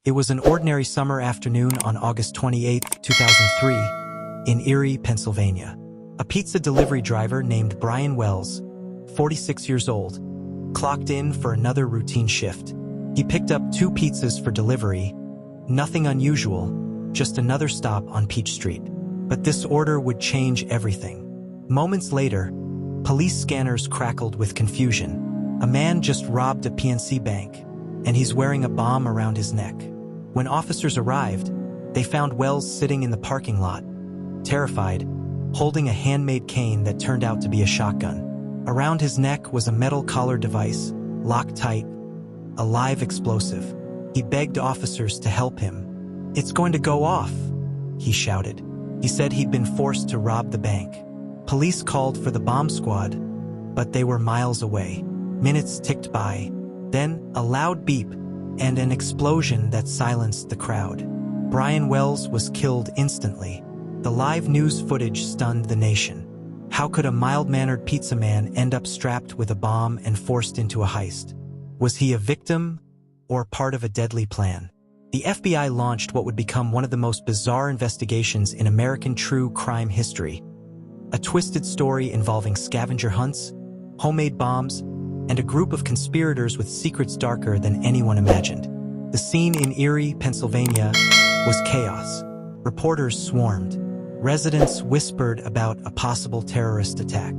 It was an ordinary summer afternoon on August 28, 2003, in Erie, Pennsylvania. A pizza delivery driver named Brian Wells, 46 years old, clocked in for another routine shift. He picked up 2 pizzas for delivery, nothing unusual, just another stop on Peach Street. But this order would change everything. Moments later, police scanners crackled with confusion. A man just robbed a PNC bank, and he's wearing a bomb around his neck. When officers arrived, they found Wells sitting in the parking lot, terrified, holding a handmade cane that turned out to be a shotgun. Around his neck was a metal collar device, locked tight, a live explosive. He begged officers to help him. "It's going to go off," he shouted. He said he'd been forced to rob the bank. Police called for the bomb squad, but they were miles away. Minutes ticked by. Then, a loud beep and an explosion that silenced the crowd. Brian Wells was killed instantly. The live news footage stunned the nation. How could a mild-mannered pizza man end up strapped with a bomb and forced into a heist? Was he a victim or part of a deadly plan? The FBI launched what would become one of the most bizarre investigations in American true crime history. A twisted story involving scavenger hunts, homemade bombs, and a group of conspirators with secrets darker than anyone imagined. The scene in Erie, Pennsylvania, was chaos. Reporters swarmed. Residents whispered about a possible terrorist attack.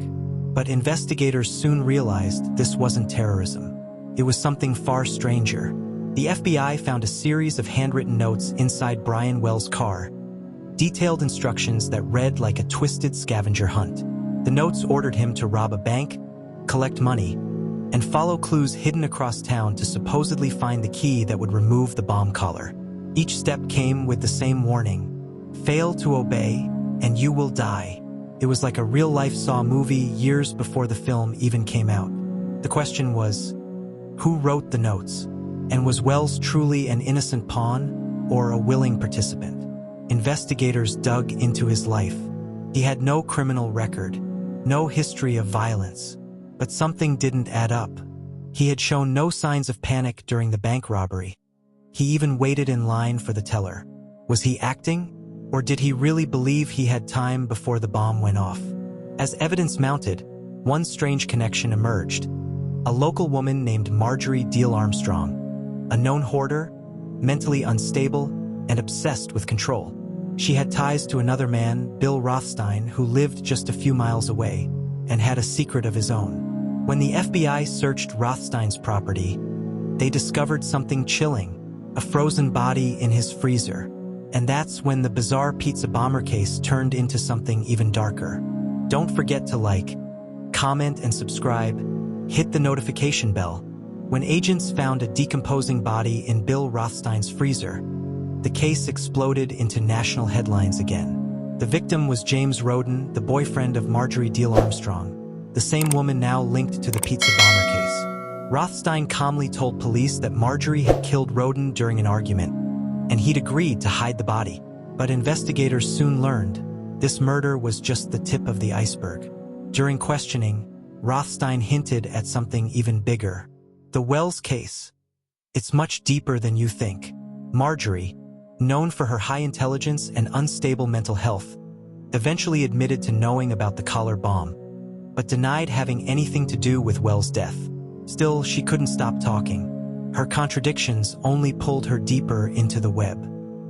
But investigators soon realized this wasn't terrorism. It was something far stranger. The FBI found a series of handwritten notes inside Brian Wells' car, detailed instructions that read like a twisted scavenger hunt. The notes ordered him to rob a bank, collect money, and follow clues hidden across town to supposedly find the key that would remove the bomb collar. Each step came with the same warning: fail to obey, and you will die. It was like a real-life Saw movie years before the film even came out. The question was, who wrote the notes? And was Wells truly an innocent pawn or a willing participant? Investigators dug into his life. He had no criminal record, no history of violence. But something didn't add up. He had shown no signs of panic during the bank robbery. He even waited in line for the teller. Was he acting? Or did he really believe he had time before the bomb went off? As evidence mounted, one strange connection emerged. A local woman named Marjorie Deal Armstrong, a known hoarder, mentally unstable, and obsessed with control. She had ties to another man, Bill Rothstein, who lived just a few miles away and had a secret of his own. When the FBI searched Rothstein's property, they discovered something chilling, a frozen body in his freezer. And that's when the bizarre pizza bomber case turned into something even darker. Don't forget to like, comment, and subscribe. Hit the notification bell. When agents found a decomposing body in Bill Rothstein's freezer, the case exploded into national headlines again. The victim was James Roden, the boyfriend of Marjorie Deal Armstrong, the same woman now linked to the pizza bomber case. Rothstein calmly told police that Marjorie had killed Roden during an argument, and he'd agreed to hide the body. But investigators soon learned this murder was just the tip of the iceberg. During questioning, Rothstein hinted at something even bigger. The Wells case. It's much deeper than you think. Marjorie, known for her high intelligence and unstable mental health, eventually admitted to knowing about the collar bomb, but denied having anything to do with Wells' death. Still, she couldn't stop talking. Her contradictions only pulled her deeper into the web.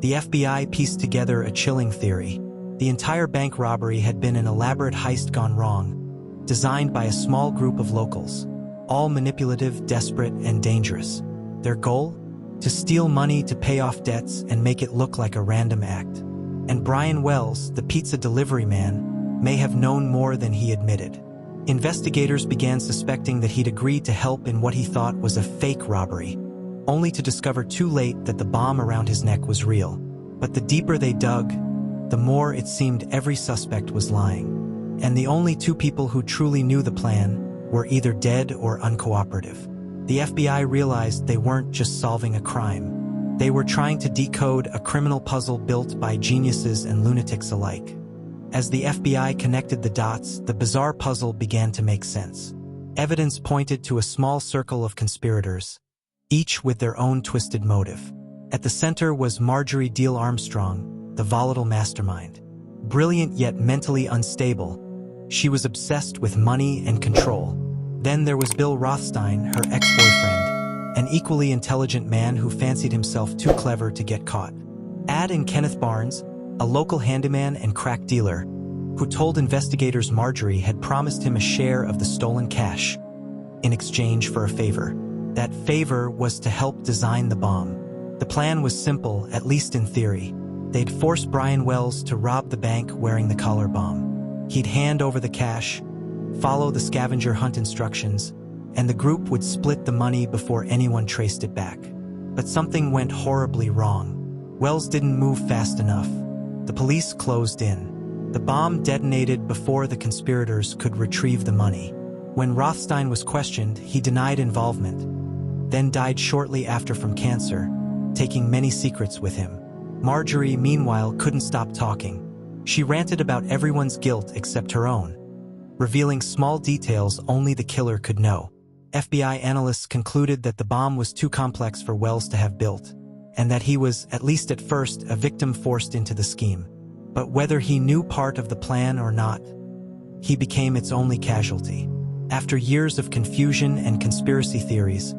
The FBI pieced together a chilling theory. The entire bank robbery had been an elaborate heist gone wrong, designed by a small group of locals, all manipulative, desperate, and dangerous. Their goal? To steal money to pay off debts and make it look like a random act. And Brian Wells, the pizza delivery man, may have known more than he admitted. Investigators began suspecting that he'd agreed to help in what he thought was a fake robbery, only to discover too late that the bomb around his neck was real. But the deeper they dug, the more it seemed every suspect was lying. And the only 2 people who truly knew the plan were either dead or uncooperative. The FBI realized they weren't just solving a crime. They were trying to decode a criminal puzzle built by geniuses and lunatics alike. As the FBI connected the dots, the bizarre puzzle began to make sense. Evidence pointed to a small circle of conspirators, each with their own twisted motive. At the center was Marjorie Deal Armstrong, the volatile mastermind. Brilliant yet mentally unstable, she was obsessed with money and control. Then there was Bill Rothstein, her ex-boyfriend, an equally intelligent man who fancied himself too clever to get caught. Add in Kenneth Barnes, a local handyman and crack dealer, who told investigators Marjorie had promised him a share of the stolen cash in exchange for a favor. That favor was to help design the bomb. The plan was simple, at least in theory. They'd force Brian Wells to rob the bank wearing the collar bomb. He'd hand over the cash, follow the scavenger hunt instructions, and the group would split the money before anyone traced it back. But something went horribly wrong. Wells didn't move fast enough. The police closed in. The bomb detonated before the conspirators could retrieve the money. When Rothstein was questioned, he denied involvement, then died shortly after from cancer, taking many secrets with him. Marjorie, meanwhile, couldn't stop talking. She ranted about everyone's guilt except her own, revealing small details only the killer could know. FBI analysts concluded that the bomb was too complex for Wells to have built, and that he was, at least at first, a victim forced into the scheme. But whether he knew part of the plan or not, he became its only casualty. After years of confusion and conspiracy theories,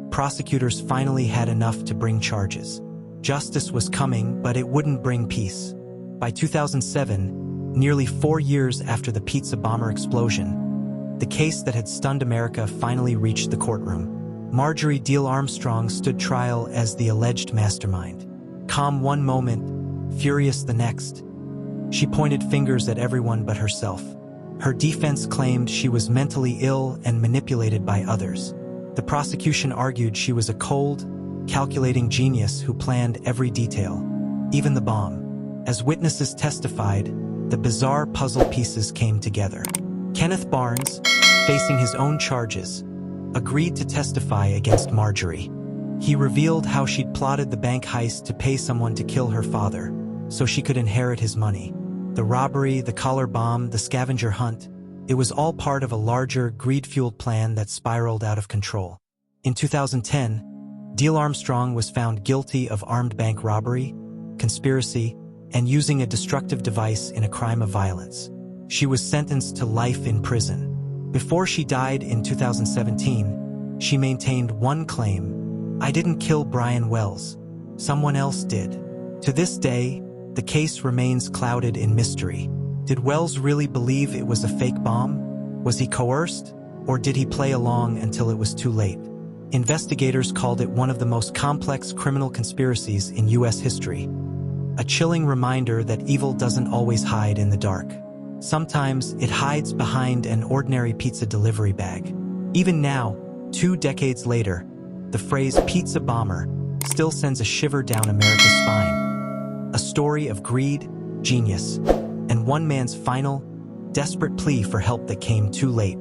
prosecutors finally had enough to bring charges. Justice was coming, but it wouldn't bring peace. By 2007, nearly 4 years after the pizza bomber explosion, the case that had stunned America finally reached the courtroom. Marjorie Deal Armstrong stood trial as the alleged mastermind. Calm one moment, furious the next, she pointed fingers at everyone but herself. Her defense claimed she was mentally ill and manipulated by others. The prosecution argued she was a cold, calculating genius who planned every detail, even the bomb. As witnesses testified, the bizarre puzzle pieces came together. Kenneth Barnes, facing his own charges, agreed to testify against Marjorie. He revealed how she'd plotted the bank heist to pay someone to kill her father, so she could inherit his money. The robbery, the collar bomb, the scavenger hunt, it was all part of a larger, greed-fueled plan that spiraled out of control. In 2010, Deal Armstrong was found guilty of armed bank robbery, conspiracy, and using a destructive device in a crime of violence. She was sentenced to life in prison. Before she died in 2017, she maintained one claim: "I didn't kill Brian Wells. Someone else did." To this day, the case remains clouded in mystery. Did Wells really believe it was a fake bomb? Was he coerced? Or did he play along until it was too late? Investigators called it one of the most complex criminal conspiracies in U.S. history. A chilling reminder that evil doesn't always hide in the dark. Sometimes it hides behind an ordinary pizza delivery bag. Even now, 2 decades later, the phrase pizza bomber still sends a shiver down America's spine. A story of greed, genius, and one man's final, desperate plea for help that came too late.